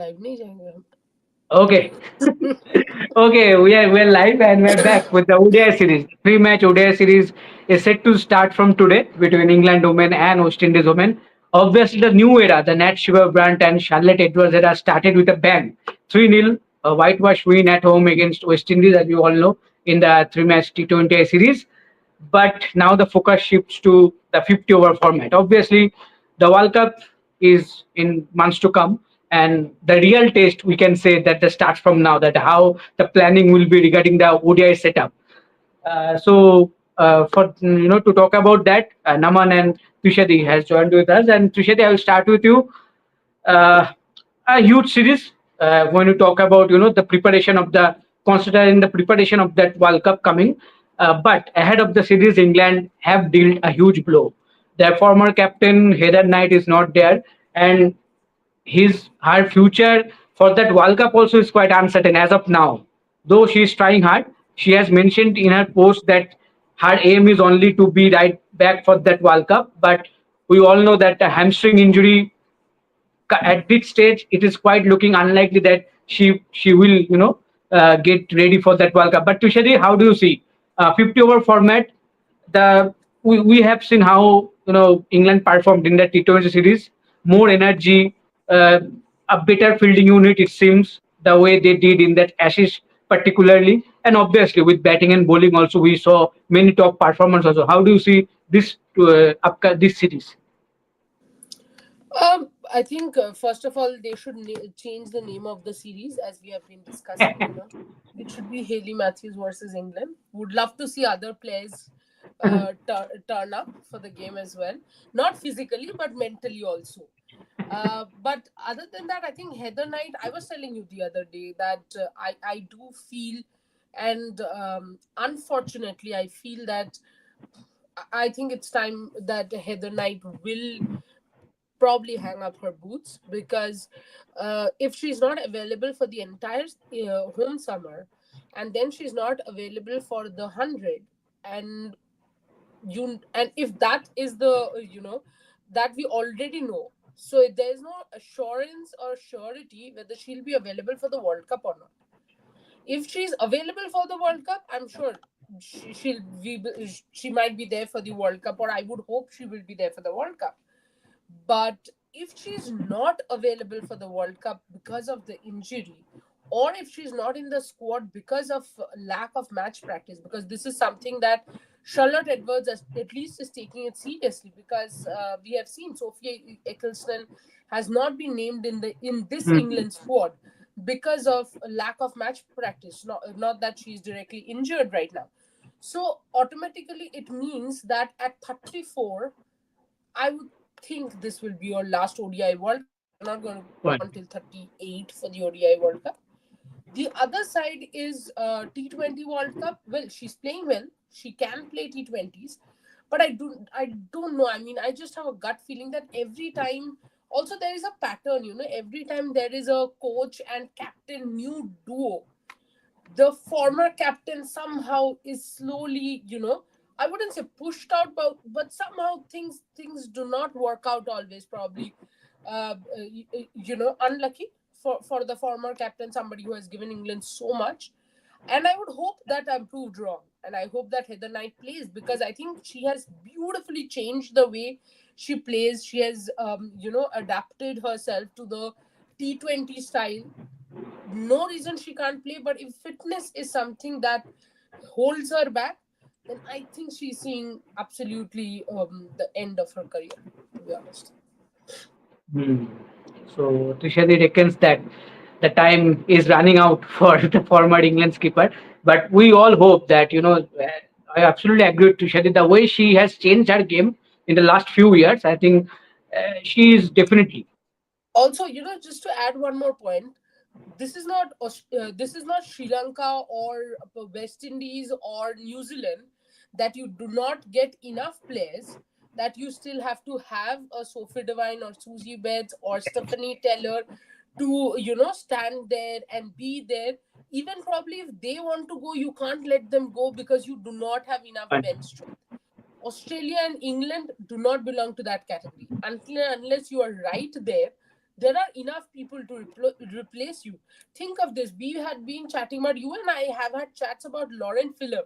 Live नहीं जाएंगे हम. Okay. Okay, we're live and we're back with the ODI series. Three-match ODI series is set to start from today between England women and West Indies women. Obviously, the new era, the Nat Shiver Brandt and Charlotte Edwards era started with a bang. 3-0, a whitewash win at home against West Indies, as we all know, in the three-match T20I series. But now the focus shifts to the 50 over format. Obviously, the World Cup is in months to come, and the real test we can say that the starts from now. That how the planning will be regarding the ODI setup. For to talk about that, Naman and Tushadi has joined with us. And Tushadi, I will start with you. Uh, a huge series when you talk about the preparation of the considering the preparation of that World Cup coming. But ahead of the series, England have dealt a huge blow. Their former captain Heather Knight is not there, and his her future for that World Cup also is quite uncertain as of now. Though she is trying hard, she has mentioned in her post that her aim is only to be right back for that World Cup. But we all know that a hamstring injury at this stage, it is quite looking unlikely that she will get ready for that World Cup. But Tushari, how do you see 50 over format? We have seen how England performed in the T20 series. More energy, a better fielding unit. It seems the way they did in that Ashes particularly, and obviously with batting and bowling also we saw many top performers also. How do you see this this series? I think first of all they should change the name of the series as we have been discussing. It should be Haley Matthews versus England. Would love to see other players turn up for the game as well, not physically but mentally also. But other than that, I think Heather Knight. I was telling you the other day that I do feel, and unfortunately, I feel that I think it's time that Heather Knight will probably hang up her boots because if she's not available for the entire home summer, and then she's not available for the 100, and and if that is the that we already know, so there's no assurance or surety whether she'll be available for the World Cup or not. If she's available for the World Cup, I'm sure she'll be, she might be there for the World Cup, or I would hope she will be there for the World Cup. But if she's not available for the World Cup because of the injury, or if she's not in the squad because of lack of match practice, because this is something that Charlotte Edwards at least is taking it seriously, because we have seen Sophia Eccleston has not been named in this Hmm. England squad because of lack of match practice. Not that she's directly injured right now. So automatically it means that at 34, I would think this will be your last ODI World Cup. You're not going to go Fine. until 38 for the ODI World Cup. The other side is T20 World Cup. Well, she's playing well. She can play T20s, but I don't know. I mean, I just have a gut feeling that every time. Also, there is a pattern. Every time there is a coach and captain new duo, the former captain somehow is slowly, I wouldn't say pushed out, but somehow things do not work out always, probably unlucky for the former captain, somebody who has given England so much. And I would hope that I'm proved wrong, and I hope that Heather Knight plays, because I think she has beautifully changed the way she plays. She has adapted herself to the T20 style. No reason she can't play, but if fitness is something that holds her back, then I think she's seeing absolutely the end of her career, to be honest. Hmm. So Trishadi reckons that the time is running out for the former England skipper. But we all hope that, I absolutely agree with Trishadi. The way she has changed her game in the last few years, I think she is definitely. Also, just to add one more point, this is not Sri Lanka or West Indies or New Zealand, that you do not get enough players, that you still have to have a Sophie Devine or Susie Betts or Stephanie Taylor to stand there and be there. Even probably if they want to go, you can't let them go because you do not have enough bench strength. Australia and England do not belong to that category. Until and unless you are right there, there are enough people to replace you. Think of this. We had been chatting about, you and I have had chats about Lauren Filler.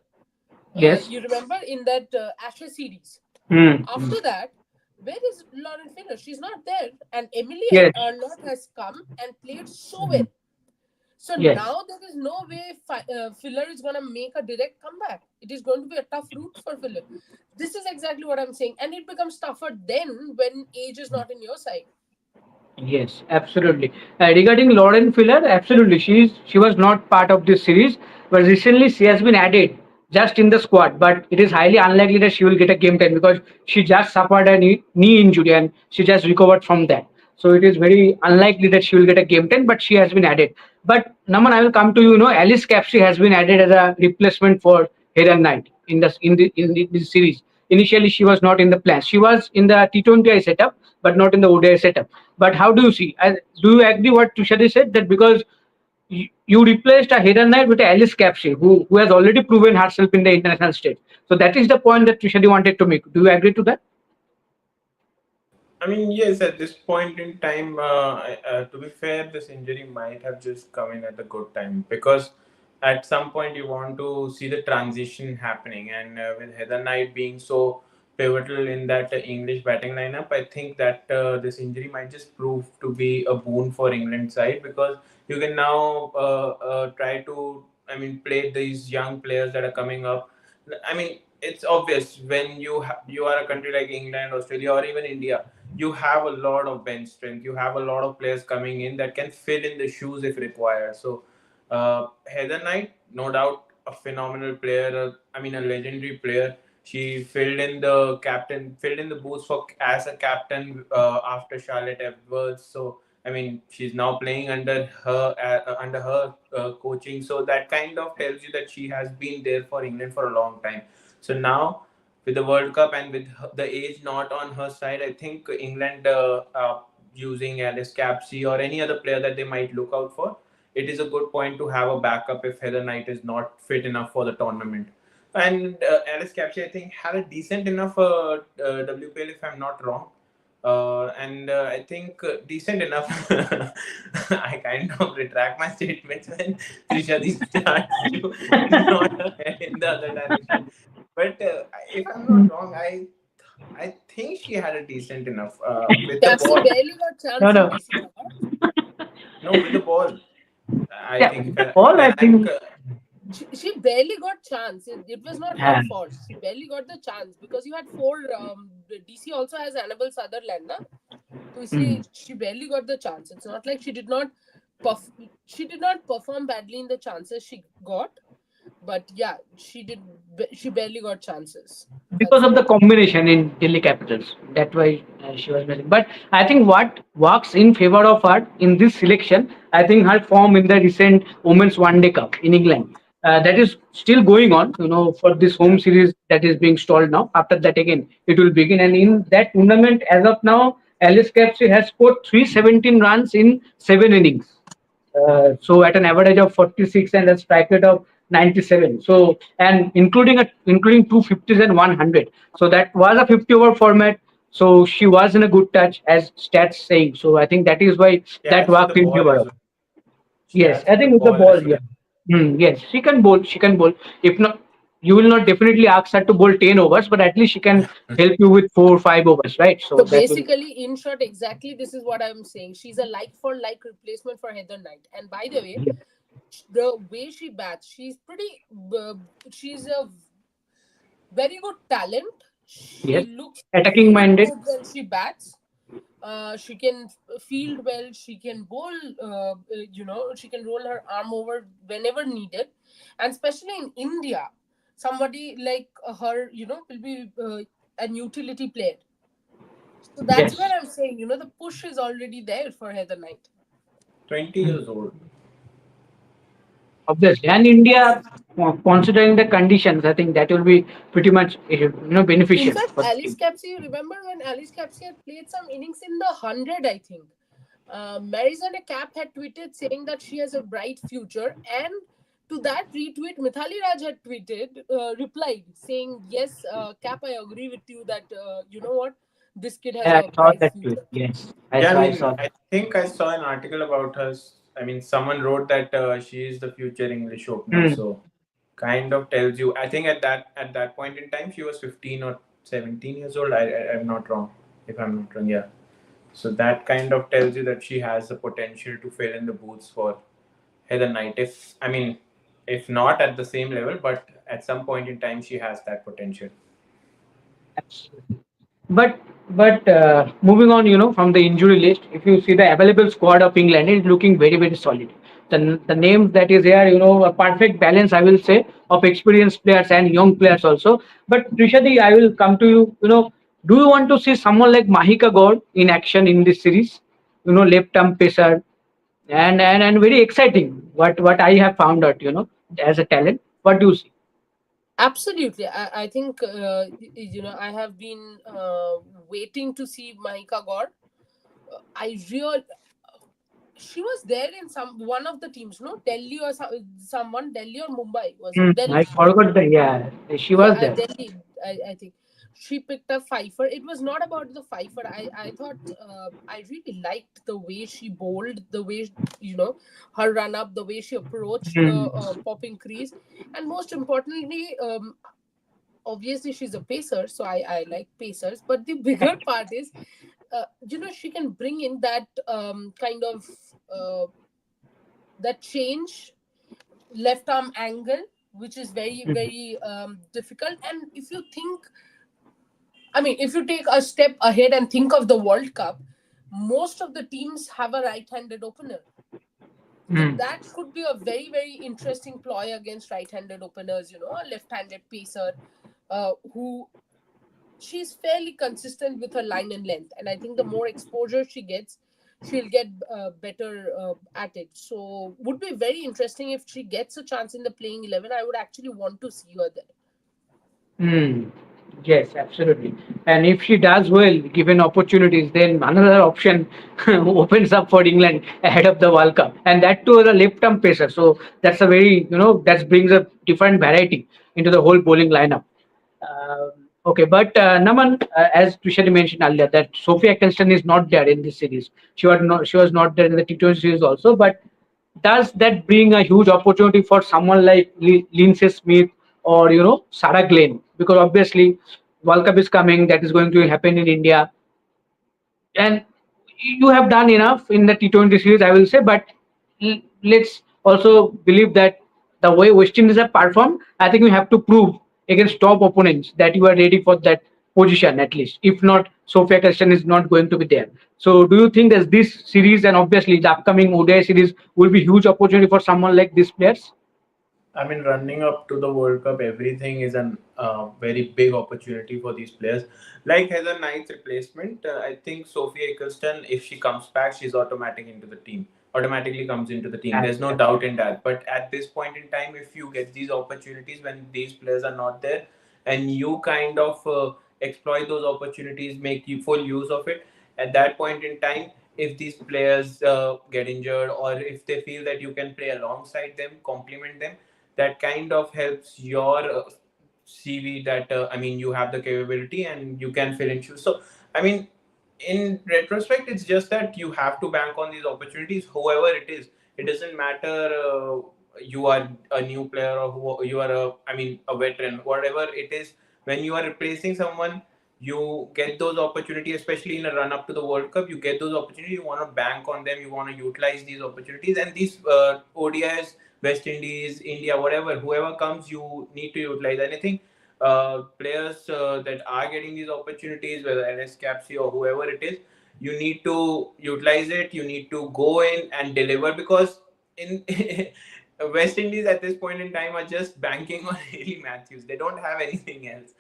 Yes. You remember in that Ashes series? Mm. After that, where is Lauren Filler? She's not there. And Emily Yes. Arnott has come and played so Mm. well. So Yes. now there is no way Filler is going to make a direct comeback. It is going to be a tough route for Filler. This is exactly what I'm saying. And it becomes tougher then when age is not in your side. Yes, absolutely. Regarding Lauren Filler, absolutely, she was not part of this series, but recently she has been added just in the squad. But it is highly unlikely that she will get a game time because she just suffered a knee injury and she just recovered from that. So it is very unlikely that she will get a game time, but she has been added. But Naman, I will come to you. You know, Alice Capsey has been added as a replacement for Heather Knight in this series. Initially, she was not in the plans. She was in the T20I setup, but not in the ODI setup. But how do you see? Do you agree what Tushari said that because you replaced a Heather Knight with a Alice Capsey, who has already proven herself in the international stage. So that is the point that Tushari wanted to make. Do you agree to that? I mean, yes, at this point in time, to be fair, this injury might have just come in at a good time because at some point you want to see the transition happening. And with Heather Knight being so pivotal in that English batting lineup, I think that this injury might just prove to be a boon for England side because you can now try to, I mean, play these young players that are coming up. I mean, it's obvious when you are a country like England, Australia, or even India, you have a lot of bench strength. You have a lot of players coming in that can fill in the shoes if required. So, Heather Knight, no doubt, a phenomenal player. I mean, a legendary player. She filled in the boots for as a captain after Charlotte Edwards. So, I mean, she's now playing under her coaching. So that kind of tells you that she has been there for England for a long time. So now with the World Cup and with the age not on her side, I think England using Alice Capsey or any other player that they might look out for, it is a good point to have a backup if Heather Knight is not fit enough for the tournament. And Alice Capsey, I think, had a decent enough WPL, if I'm not wrong. And I think decent enough. I kind of retract my statements when Trishadi starts to nod her head in the other direction. But if I'm not wrong, I think she had a decent enough with the Capsy ball. barely got No, chance in no. DCL. Huh? No, with the ball. I Yeah, think with the ball, I when I'm think. She barely got chance. It was not her uh, fault. She barely got the chance because you had four. DC also has Annabelle Sutherland, na? So you mm. see, she barely got the chance. It's not like she did not perform badly in the chances she got, but yeah, she barely got chances. That's Because the of the matter. combination in Delhi Capitals. That's why she was missing. But I think what works in favor of her in this selection, I think her form in the recent Women's One Day Cup in England, that is still going on. You know, for this home yeah, series that is being stalled now. After that, again, it will begin. And in that tournament, as of now, Alice Capsey has scored 317 runs in 7 innings. So at an average of 46 and a strike rate of 97. So and including two fifties and 100. So that was a 50 over format. So she was in a good touch as stats saying. So I think that is why she that adds with the worked in ball favor as of. well. She Yes, adds I with the think with the ball ball, as yeah. well. Yes, she can bowl. She can bowl. If not, you will not definitely ask her to bowl 10 overs, but at least she can help you with 4 or 5 overs, right? So So that will. basically, in short, exactly this is what I'm saying. She's a like for like replacement for Heather Knight. And by the way, the way she bats, uh, she's a very good talent. Yes, She looks attacking really minded. good when she bats. She can field well. She can bowl. She can roll her arm over whenever needed, and especially in India, somebody like her, will be an utility player. So that's where Yes. I'm saying, the push is already there for Heather Knight. 20 years old. Obviously, and India, considering the conditions, I think that will be pretty much In beneficial fact, for the Alice team. Capsey, you remember when Alice Capsey had played some innings in the 100, I think. Marizana Cap had tweeted saying that she has a bright future, and to that retweet, Mithali Raj had replied saying, "Yes, Cap, I agree with you that you know what." this kid has Yeah, a I saw bright that too. future. Yes, Yeah, I I mean, saw. I think I saw an article about her. I mean, someone wrote that she is the future English opener. Hmm. So, kind of tells you. I think at that point in time, she was 15 or 17 years old. I'm not wrong. If I'm not wrong, yeah. So that kind of tells you that she has the potential to fill in the boots for Heather Knight. If I mean, if not at the same level, but at some point in time, she has that potential. Absolutely. But moving on, from the injury list, if you see the available squad of England, it's looking very very solid. The names that is here, a perfect balance, I will say, of experienced players and young players also. But Trishadi, I will come to you. Do you want to see someone like Mahika Gaur in action in this series? Left arm pacer, and very exciting. What I have found out, as a talent. What do you see? Absolutely. I think, I have been waiting to see Mahika Gaur. I real She was there in some one of the teams, no? Delhi or someone, Delhi or Mumbai, was it? I Delhi. forgot that. Yeah, she Yeah, was there. Delhi. I think she picked up Pfeiffer. It was not about the Pfeiffer. I thought, I really liked the way she bowled, the way, her run up, the way she approached the Hmm. popping crease, and most importantly, obviously she's a pacer, so I like pacers. But the bigger part is, she can bring in that kind of uh, that change left arm angle, which is very Mhm. very difficult. And if you think, I mean, if you take a step ahead and think of the World Cup, most of the teams have a right-handed opener. So Mm. that could be a very very interesting ploy against right-handed openers. A left-handed pacer, who she's fairly consistent with her line and length, and I think the more exposure she gets, she'll get better at it. So would be very interesting if she gets a chance in the playing 11. I would actually want to see her there. Mm. Yes, absolutely. And if she does well, given opportunities, then another option opens up for England ahead of the World Cup, and that too as a left-arm pacer. So that's a very, that brings a different variety into the whole bowling lineup. Okay, but Naman, as Tushari mentioned earlier, that Sophie Eccleston is not there in this series. She was not there in the T20 series also. But does that bring a huge opportunity for someone like Lindsay Smith or Sarah Glenn? Because obviously, World Cup is coming. That is going to happen in India, and you have done enough in the T20 series, I will say. But let's also believe that the way West Indies have performed, I think you have to prove against top opponents that you are ready for that position at least. If not, Sophia Christian is not going to be there. So, do you think that this series and obviously the upcoming ODI series will be huge opportunity for someone like these players? I mean, running up to the World Cup, everything is an very big opportunity for these players. Like Heather Knight's replacement, I think Sophie Eccleston, if she comes back, she's automatic into the team. Automatically comes into the team. Yeah, There's no doubt in that. But at this point in time, if you get these opportunities when these players are not there, and you kind of exploit those opportunities, make you full use of it, at that point in time, if these players get injured or if they feel that you can play alongside them, complement them, that kind of helps your CV that I mean you have the capability and you can fill in shoes. So I mean, in retrospect, it's just that you have to bank on these opportunities, whoever it is. It doesn't matter you are a new player or you are I mean a veteran, whatever it is. When you are replacing someone, you get those opportunities, especially in a run up to the World Cup. You get those opportunities. You want to bank on them. You want to utilize these opportunities and these ODIs, West Indies, India, whatever, whoever comes, you need to utilize anything. Players that are getting these opportunities, whether NS Capsi or whoever it is, you need to utilize it. You need to go in and deliver because in West Indies at this point in time are just banking on Haley Matthews. They don't have anything else.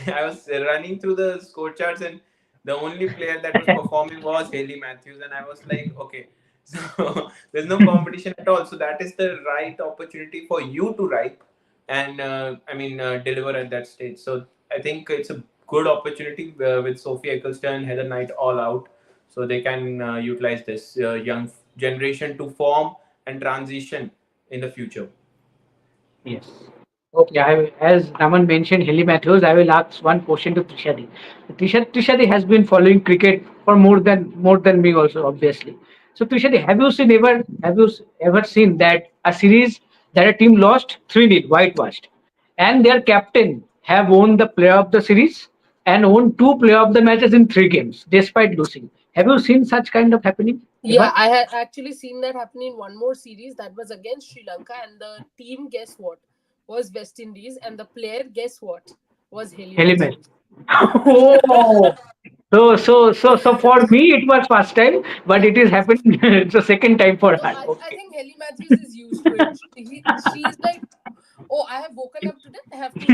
I was running through the score charts and the only player that was performing was Haley Matthews, and I was like, okay, so there's no competition at all. So that is the right opportunity for you to ripe and I mean deliver at that stage. So I think it's a good opportunity with Sophie Eccleston, Heather Knight all out, so they can utilize this young generation to form and transition in the future. yes. Okay, as Naman mentioned, Hilly Matthews, I will ask one question to Trishadi. Trishadi has been following cricket for more than me also, obviously. So Trishadi, have you ever seen that a series that a team lost 3-0 whitewashed, and their captain have won the player of the series and won two player of the matches in three games despite losing? Have you seen such kind of happening Yeah, ever? I had actually seen that happen in one more series that was against Sri Lanka, and the team, guess what, was West Indies, and the player, guess what, was Haley Hilly Matthews. Matthews. Oh, so for me it was first time, but it is happened. It's the second time for So her. I Okay. think Haley Matthews is used to it. She's like, oh, I have woken up today. I have to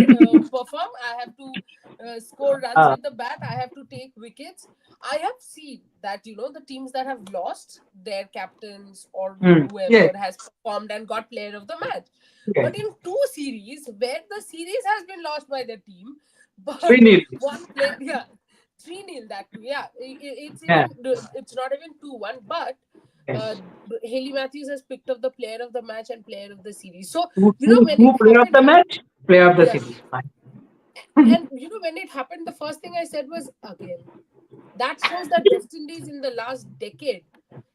perform. I have to score runs Uh, with the bat. I have to take wickets. I have seen that, the teams that have lost their captains or yes, whoever has performed and got player of the match. yes. But in two series where the series has been lost by the team, but 3-0. one player, yeah, 3-0 that too. Yeah, Yeah. it's not even 2-1, but uh, Yes. Haley Matthews has picked up the player of the match and player of the series. So, Two, two, when it two player of happened, the match, player of the yeah, series. Fine. and when it happened, the first thing I said was, again, that shows that West Indies in the last decade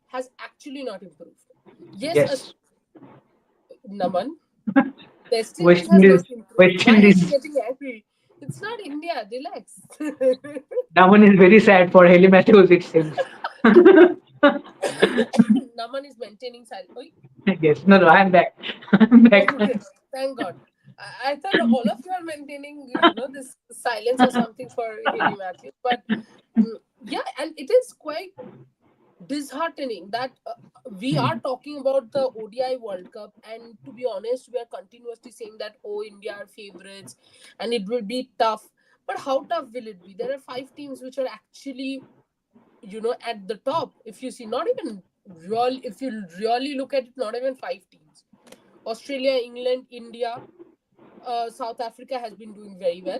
has actually not improved. Yes, Yes. Naman, West Indies West has Indies. not improved. West Why are you Indies. getting angry? It's not India. Relax. That one is very sad for Haley Matthews. It seems. Naman is maintaining silence. Yes. No, no. I'm back. I'm back. Okay, thank God. I thought all of you are maintaining, this silence or something for Haley Matthews. But yeah, and it is quite disheartening that we are talking about the ODI World Cup, and to be honest, we are continuously saying that, oh, India are favorites and it will be tough. But how tough will it be? There are five teams which are actually, at the top. If you see, not even real, if you really look at it, not even five teams. Australia, England, India, South Africa has been doing very well,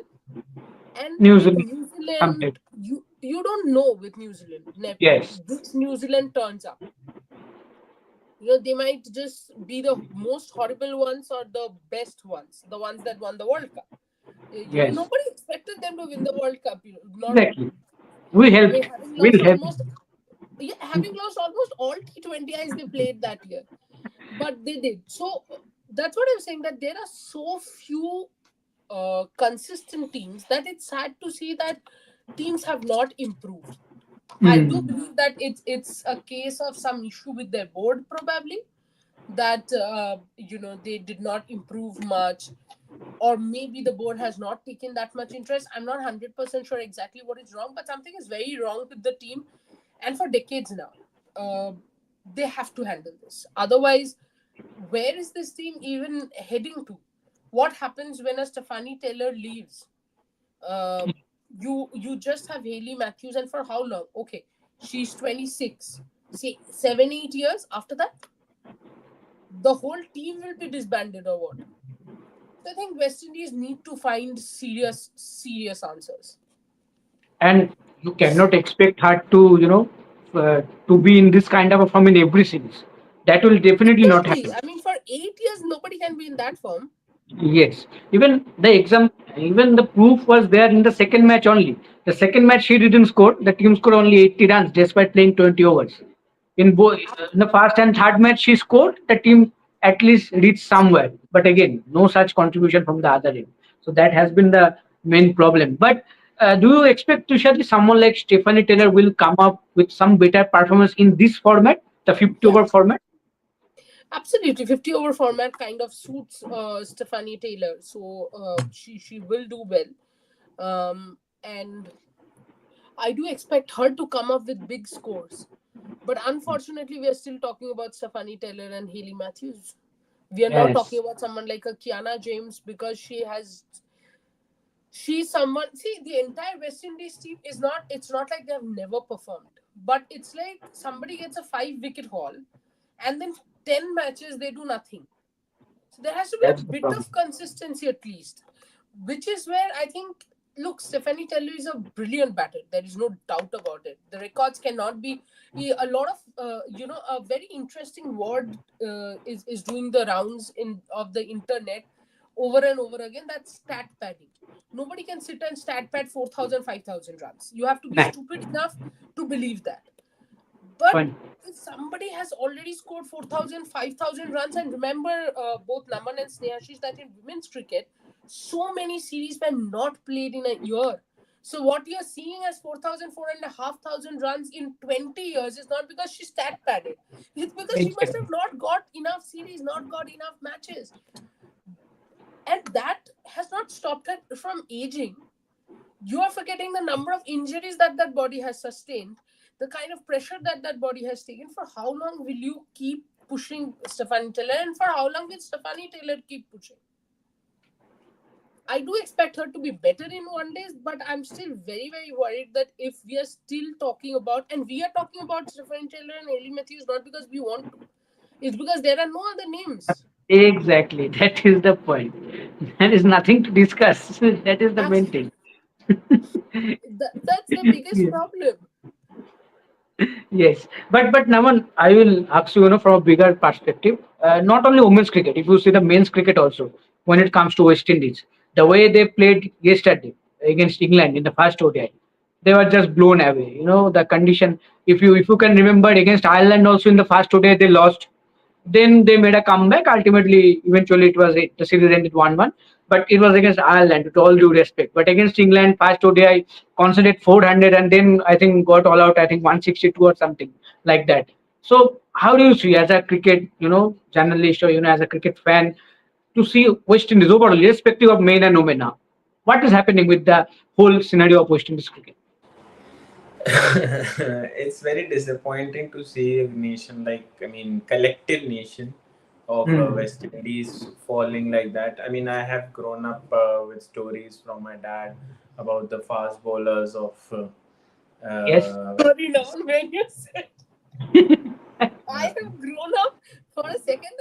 and New with Zealand. New Complete. Zealand, you don't know with New Zealand Yes. which New Zealand turns up. They might just be the most horrible ones or the best ones, the ones that won the World Cup. Yes. Nobody expected them to win the World Cup. Not Exactly. We I mean, helped. having lost We'll help. almost yeah, having lost almost all T20Is they played that year, but they did. So that's what I'm saying, that there are so few consistent teams that it's sad to see that teams have not improved. I do Mm. believe that it's a case of some issue with their board, probably, that they did not improve much, or maybe the board has not taken that much interest. I'm not 100% sure exactly what is wrong, but something is very wrong with the team, and for decades now, uh, they have to handle this. Otherwise, where is this team even heading to? What happens when a Stephanie Taylor leaves? uh, you just have Haley Matthews, and for how long? Okay, she's 26. See, 7 8 years after that, the whole team will be disbanded or what? So I think West Indies need to find serious answers. And you cannot expect her to be in this kind of a form in every series. That will definitely not Exactly. happen. I mean, for 8 years, nobody can be in that form. Yes, even the proof was there in the second match only. The second match she didn't score. The team scored only 80 runs despite playing 20 overs. In both in the first and third match she scored, the team at least reached somewhere. But again, no such contribution from the other end. So that has been the main problem. But do you expect to Tushar someone like Stephanie Taylor will come up with some better performance in this format, the 50 Yeah, over format? absolutely. 50 over format kind of suits Stephanie Taylor, so she will do well. And I do expect her to come up with big scores. But unfortunately, we are still talking about Stephanie Taylor and Haley Matthews. We are not talking Yes, about someone like a Kiana James, because she's someone. See, the entire West Indies team is not. It's not like they have never performed, but it's like somebody gets a 5 wicket haul, and then 10 matches they do nothing. So there has to be a that's the bit problem. of consistency at least, which is where I think, look, Stephanie Taylor is a brilliant batter. There is no doubt about it. The records cannot be. A lot of a very interesting word is doing the rounds in of the internet. over and over again. That's stat padding. Nobody can sit and stat pad 4,000, 5,000 runs. You have to be Nice. stupid enough to believe that. But Fun. if somebody has already scored 4,000, 5,000 runs, and remember both Naman and Snehashish that in women's cricket, so many series were not played in a year. So what you're seeing as 4,000, 4,500 runs in 20 years is not because she stat padded. It's because she must Exactly. have not got enough series, not got enough matches. And that has not stopped her from aging. You are forgetting the number of injuries that that body has sustained, the kind of pressure that that body has taken. For how long will you keep pushing Stephanie Taylor, and for how long will Stephanie Taylor keep pushing? I do expect her to be better in one days, but I'm still very, very worried that if we are still talking about, and we are talking about Stephanie Taylor and Ellie Matthews not because we want to, it's because there are no other names. Exactly. That is the point. There is nothing to discuss. That is the main Absolutely. thing. That's the biggest Yes. problem. Yes, but Naman, I will ask you, from a bigger perspective. Not only women's cricket, if you see the men's cricket also, when it comes to West Indies, the way they played yesterday against England in the first ODI, they were just blown away. The condition. If you can remember against Ireland also in the first ODI they lost. Then they made a comeback. Ultimately, eventually, the series ended 1-1. But it was against Ireland, with all due respect. But against England, first ODI conceded 400, and then I think got all out. I think 162 or something like that. So, how do you see, as a cricket, journalist, or as a cricket fan, to see West Indies overall, irrespective of men and women now? What is happening with the whole scenario of West Indies cricket? It's very disappointing to see a nation like, I mean, collective nation of Hmm. West Indies falling like that. I mean, I have grown up with stories from my dad about the fast bowlers of Yes. West Sorry, Indies. Naman, when you said I have grown up for a second.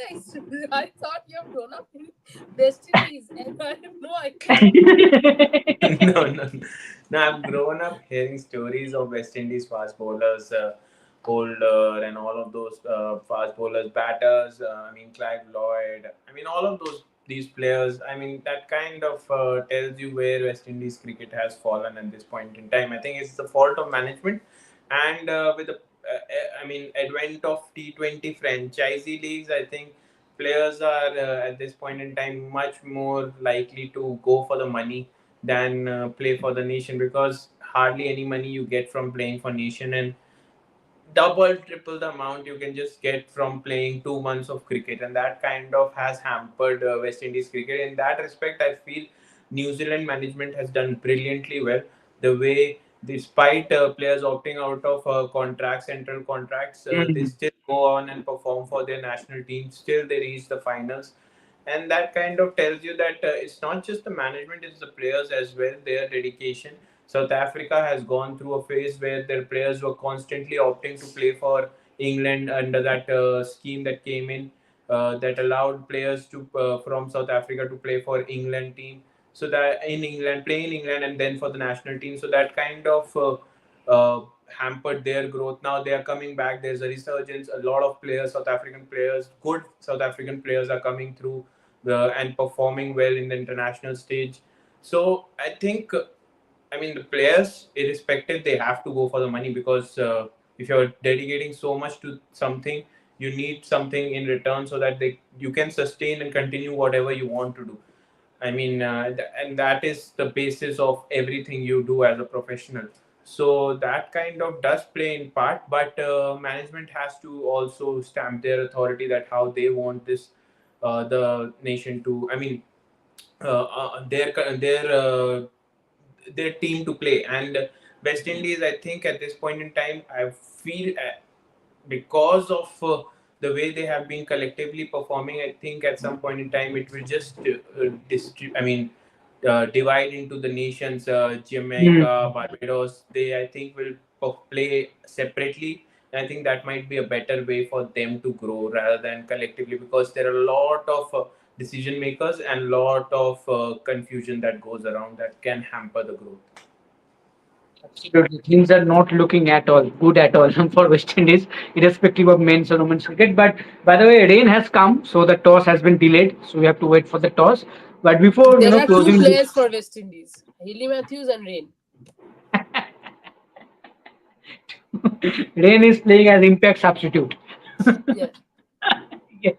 I thought you have grown up in West Indies, and I have no idea. No, no, no. No, I've grown up hearing stories of West Indies fast bowlers, Holder, and all of those fast bowlers, batters. I mean, Clive Lloyd. I mean, all of these players. I mean, that kind of tells you where West Indies cricket has fallen at this point in time. I think it's the fault of management, and with the I mean, advent of T20 franchisee leagues, I think players are at this point in time much more likely to go for the money than play for the nation, because hardly any money you get from playing for nation, and double triple the amount you can just get from playing 2 months of cricket, and that kind of has hampered West Indies cricket. In that respect, I feel New Zealand management has done brilliantly well. The way, despite players opting out of contracts, central contracts, they Hmm. still go on and perform for their national team. Still they reach the finals, and that kind of tells you that it's not just the management, it's the players as well, their dedication. South Africa has gone through a phase where their players were constantly opting to play for England under that scheme that came in, that allowed players to from South Africa to play for England team, so that in England, play in England, and then for the national team. So that kind of hampered their growth. Now they are coming back. There's a resurgence. A lot of players, South African players, good South African players, are coming through and performing well in the international stage. So I think, I mean, the players, irrespective, they have to go for the money, because if you're dedicating so much to something, you need something in return so that you can sustain and continue whatever you want to do. I mean, and that is the basis of everything you do as a professional. So that kind of does play in part, but management has to also stamp their authority that how they want this the nation to. I mean, their team to play. And West Indies, I think at this point in time, I feel because of the way they have been collectively performing, I think at some point in time it will just divide into the nations. Jamaica, Barbados, they, I think, will play separately. I think that might be a better way for them to grow rather than collectively, because there are a lot of decision makers and lot of confusion that goes around that can hamper the growth. Absolutely. Things are not looking at all good at all for West Indies, irrespective of men's or women's cricket. But by the way, rain has come, so the toss has been delayed. So we have to wait for the toss. But before There are two closing this, players for West Indies: Haley Matthews and Rain. rain is playing as impact substitute. Yes. Yes.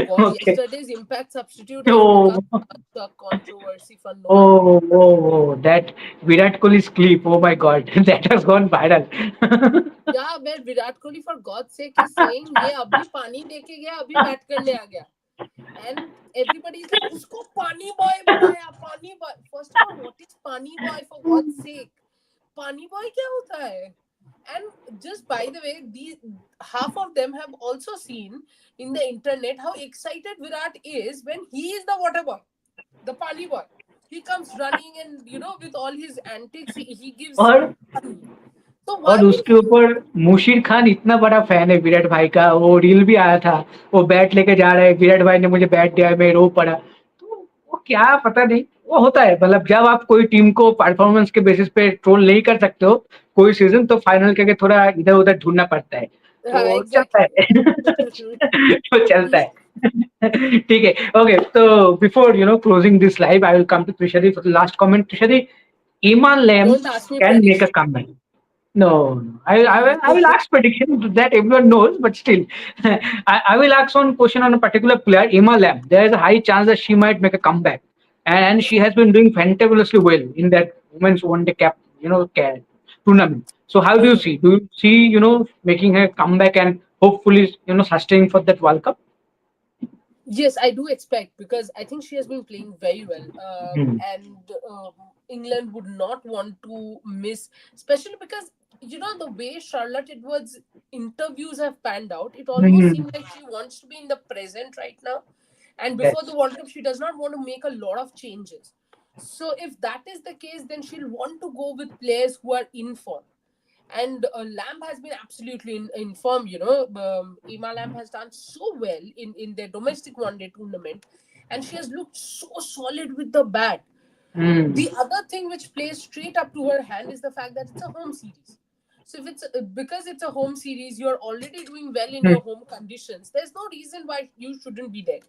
Oh God, Okay. yesterday's impact substitute has Oh, become such a controversy for no oh, apparent. that Virat Kohli's clip. Oh my God, that has gone viral. Yeah, where Virat Kohli for God's sake is saying ये अभी पानी देके गया अभी bat करने आ गया, and everybody is like उसको पानी बॉय बनाया पानी boy. First of all, what is पानी बॉय for God's sake? पानी बॉय क्या होता है? And just by the way, these half of them have also seen in the internet how excited Virat is when he is the water boy, the pani boy. He comes running and with all his antics, he gives और pani. So why और will उसके he? ऊपर मुशीर खान इतना बड़ा fan है विराट भाई का, वो रील भी आया था, वो बैट लेके जा रहा है, विराट भाई ने मुझे बैट दिया, मैं रो पड़ा, तो वो क्या पता नहीं, वो होता है, मतलब जब आप कोई टीम को परफॉर्मेंस के बेसिस पे ट्रोल नहीं कर सकते हो कोई सीजन, तो फाइनल करके थोड़ा इधर उधर ढूंढना पड़ता है, तो चलता Exactly. है. तो चलता है. ठीक है. ओके, तो before closing this live, I will come to Trishadi for the last comment. Trishadi, Iman Lam Don't ask me can make a prediction. comeback. No, no. I will ask prediction that everyone knows, but still, I will ask one question on a particular player, Emma Lamb. There is a high chance that she might make a comeback, and she has been doing fantabulously well in that women's one day tournament. So, how do you see? Do you see making her comeback and hopefully sustaining for that World Cup? Yes, I do expect because I think she has been playing very well, Hmm. and England would not want to miss, especially because the way Charlotte Edwards' interviews have panned out. It almost Hmm. seems like she wants to be in the present right now, and before the Yes. World Cup, she does not want to make a lot of changes. So if that is the case, then she'll want to go with players who are in form. And Lamb has been absolutely in form. Ema Lamb has done so well in their domestic one day tournament, and she has looked so solid with the bat. Hmm. The other thing which plays straight up to her hand is the fact that it's a home series. So if it's because it's a home series, you're already doing well in Hmm. your home conditions. There's no reason why you shouldn't be there.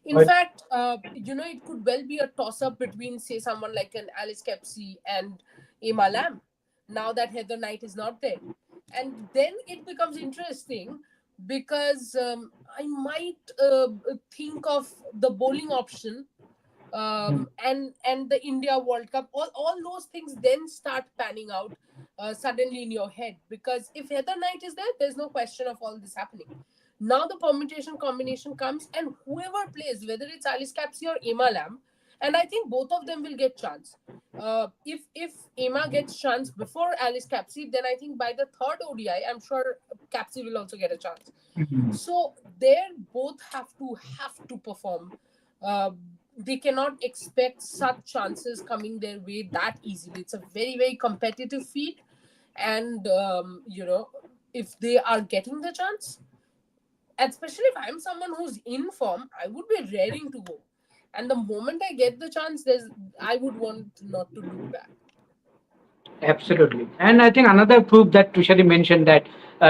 In But fact, it could well be a toss up between, say, someone like an Alice Kepsey and Emma Lamb. Now that Heather Knight is not there, and then it becomes interesting because I might think of the bowling option, hmm. and the India World Cup, all those things then start panning out suddenly in your head, because if Heather Knight is there, there's no question of all this happening. Now the permutation combination comes, and whoever plays, whether it's Alice Capsey or Emma Lamb, and I think both of them will get chance. If Emma gets chance before Alice Capsey, then I think by the third ODI, I'm sure Capsey will also get a chance. Hmm. So there, both have to perform. Uh, they cannot expect such chances coming their way that easily. It's a very very competitive field, and if they are getting the chance, especially if I'm someone who's in form, I would be raring to go. And the moment I get the chance, I would want not to look back. Absolutely. And I think another proof that Tushari mentioned that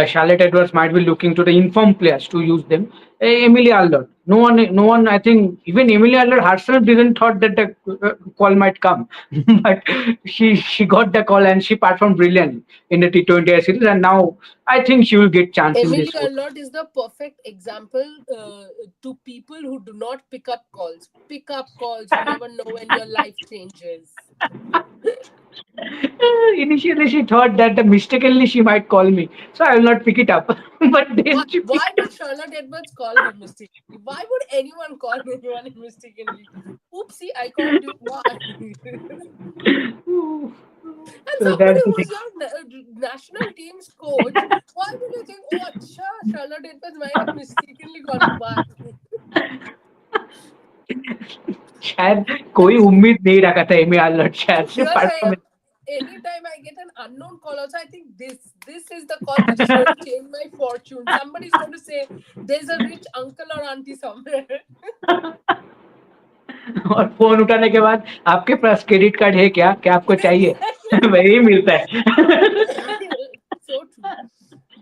Charlotte Edwards might be looking to the informed players to use them. Emilia Allard. No one, I think, even Emilia Allard herself didn't thought that the call might come. But she got the call and she performed brilliantly in the T20 series. And now I think she will get chance in Emily this one. Arnott is the perfect example to people who do not pick up calls. Pick up calls. You never know when your life changes. Initially, she thought that mistakenly she might call me, so I will not pick it up. But Why, then she why picked would Charlotte Edwards call her mistakenly? Why would anyone call anyone mistakenly? Oopsie, I called you. Why? And it. So somebody that's the thing. who's your national team's coach, why would you think, oh, acha, Charlotte Edwards might have mistakenly called me? Why? शायद कोई उम्मीद नहीं रखा था Amy आल्लर्ट शायद And से here I am. Performance. Anytime I get an unknown call, also I think this is the call which is going to change my fortune. Somebody's going to say there's a rich uncle or auntie somewhere. और phone उठाने के बाद आपके पास credit card है क्या, क्या आपको चाहिए? वही मिलता है. So true.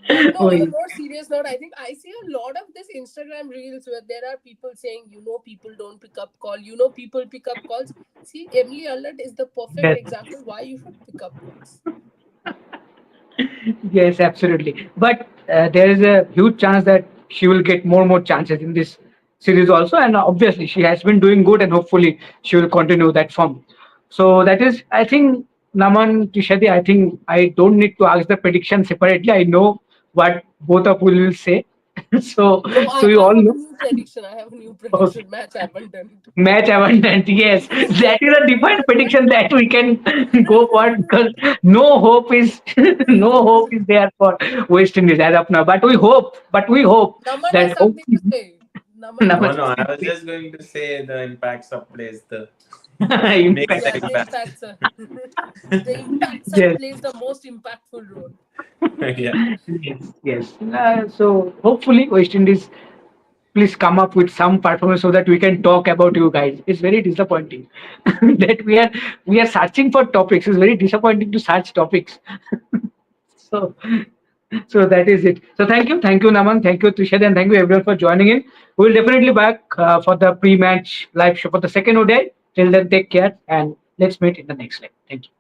But no, on a वही. more serious note, I think I see a lot of this Instagram reels where there are people saying, people don't pick up call, people pick up calls. See, Emily Alert is the perfect Yes. example why you should pick up calls. Yes, absolutely. But there is a huge chance that she will get more chances in this series also, and obviously she has been doing good, and hopefully she will continue that form. So that is, I think, Naman, Tishadi. I think I don't need to ask the prediction separately. I know what both of you will say. so, No, so I, you I all have a know. new prediction. I have a new Okay. prediction. Match abundant. Match abundant, yes. That is a defined prediction that we can go for because no hope is no hope is there for West Indies as of now. But we hope Naman has that something to hopefully say. Naman No, Naman, wants to no, say. I was just going to say the impact sub plays the makes impact. the Yeah, the impact. impact sub. The impact sub Yes, plays the most impactful role. Yeah. yes. So hopefully West Indies please come up with some performance so that we can talk about you guys. It's very disappointing that we are searching for topics. It's very disappointing to search topics. So so that is it. So thank you, Naman, thank you, Trishad, and thank you everyone for joining in. We'll definitely back for the pre-match live show for the second ODI. Till then, take care and let's meet in the next live. Thank you.